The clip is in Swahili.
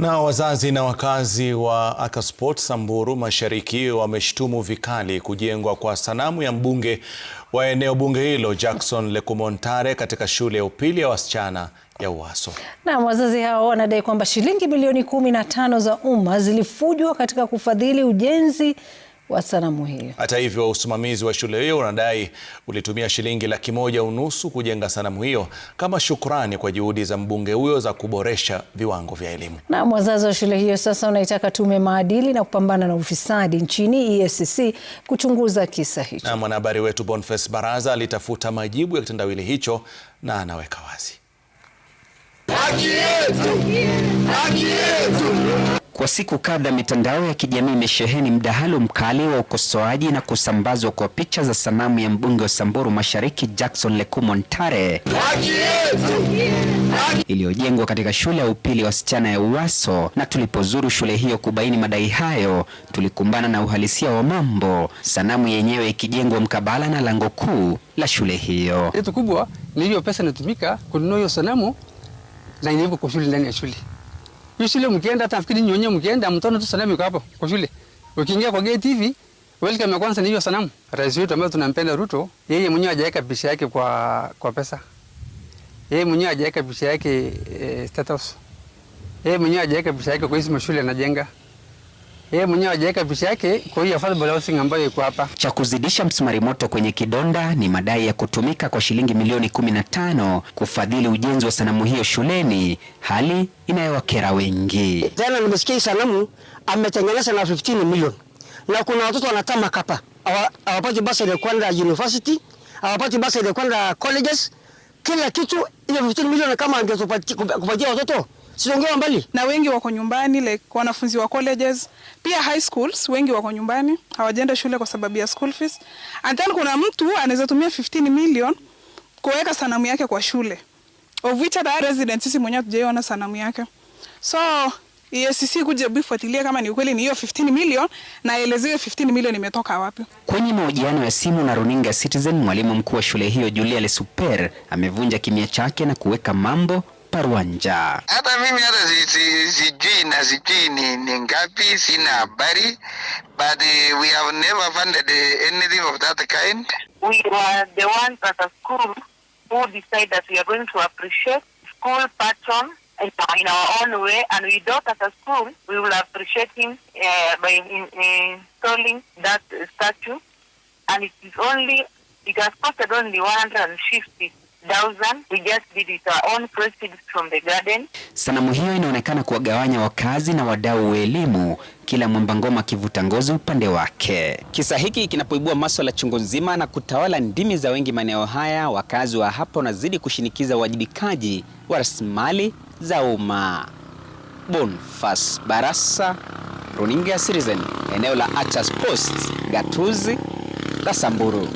Na wazazi na wakazi wa Akasport Samburu Mashariki wameshtumu vikali kujengwa kwa sanamu ya mbunge wa eneo bunge hilo Jackson Lekumontare katika shule ya upili ya wasichana ya Uwaso. Na wazazi hao wanadai kwamba shilingi milioni 15 za umma zilifujwa katika kufadhili ujenzi wa sanamu hiyo. Hata hivyo, usimamizi wa shule hiyo unadai ulitumia shilingi $150,000 kujenga sanamu hiyo kama shukrani kwa juhudi za mbunge huyo za kuboresha viwango vya elimu. Na wazazi wa shule hiyo sasa wanaitaka tume maadili na kupambana na ufisadi nchini EACC kuchunguza kisa hicho. Na mwanahabari wetu Boniface Baraza alitafuta majibu ya kitendawili hicho na anaweka wazi. Haki yetu! Haki yetu! Kwa siku kadhaa mitandao ya kijamii imesheheni mdahalo mkali wa ukosoaji na kusambazwa kwa picha za sanamu ya mbunge wa Samburu Mashariki Jackson Lekumontare iliyojengwa katika shule ya upili ya wasichana ya Uwaso. Na tulipozuru shule hiyo kubaini madai hayo, tulikumbana na uhalisia wa mambo, sanamu yenyewe ikijengwa mkabala na lango kuu la shule hiyo. Kitu kubwa ni hiyo pesa inatumika kununua hiyo sanamu na inaiko kwa shule, ndani ya shule. Shule mkienda hata nafikiri nyonye mkienda mtano tu sanamu iko hapo kwa shule. Ukiingia kwa gate hivi, welcome ya kwanza ni hiyo sanamu. Rais wetu ambaye tunampenda Ruto, yeye mwenyewe hajaweka picha yake kwa pesa. Yeye mwenyewe hajaweka picha yake status. Yeye mwenyewe hajaweka picha yake kwa hizo mashule anajenga. Yeye mwenyewe hajaweka picha yake kwa hiyo affordable housing ambayo iko hapa. Cha kuzidisha msumari moto kwenye kidonda ni madai ya kutumika kwa shilingi milioni 15 kufadhili ujenzi wa sanamu hiyo shuleni, hali inayowakera wengi. Jana nimesikia sanamu ametengeneza na 15 milioni. Na kuna watoto wanatama kapa. Hawapati basi ya kwenda university, hawapati basi ya kwenda colleges. Kila kitu ile 15 milioni kama angetupatia watoto siongea mbali. Na wengi wako nyumbani, like wanafunzi wa colleges, pia high schools wengi wako nyumbani, hawajaenda shule kwa sababu ya school fees. And then kuna mtu anaweza tumia 15 million kuweka sanamu yake kwa shule, of which other residents sisi mwenyewe hatujaona sanamu yake. So EACC kuja bifuatilia kama ni ukweli ni hiyo 15 million na elezewe 15 million imetoka wapi. Kwenye mahojiano ya simu na runinga Citizen, mwalimu mkuu wa shule hiyo Julia Lesuper amevunja kimya chake na kuweka mambo paruanja. Hata mimi hata sijui ni ngapi, sina habari, but we have never funded anything of that kind. We were the ones at a school who decided that we are going to appreciate school patron in our own way, and we thought as a school we will appreciate him by installing that statue, and it has costed only 150,000. We just did it our own proceeds from the garden. Sanamu hiyo inaonekana kuwagawanya wakazi na wadau wa elimu, kila mwamba ngoma akivuta ngozi upande wake. Kisa hiki kinapoibua masuala chungu nzima na kutawala ndimi za wengi maeneo haya, wakazi wa hapa wanazidi kushinikiza uwajibikaji wa rasilimali za umma. Boniface Baraza, runinga Citizen, eneo la Achas Post, gatuzi la Samburu.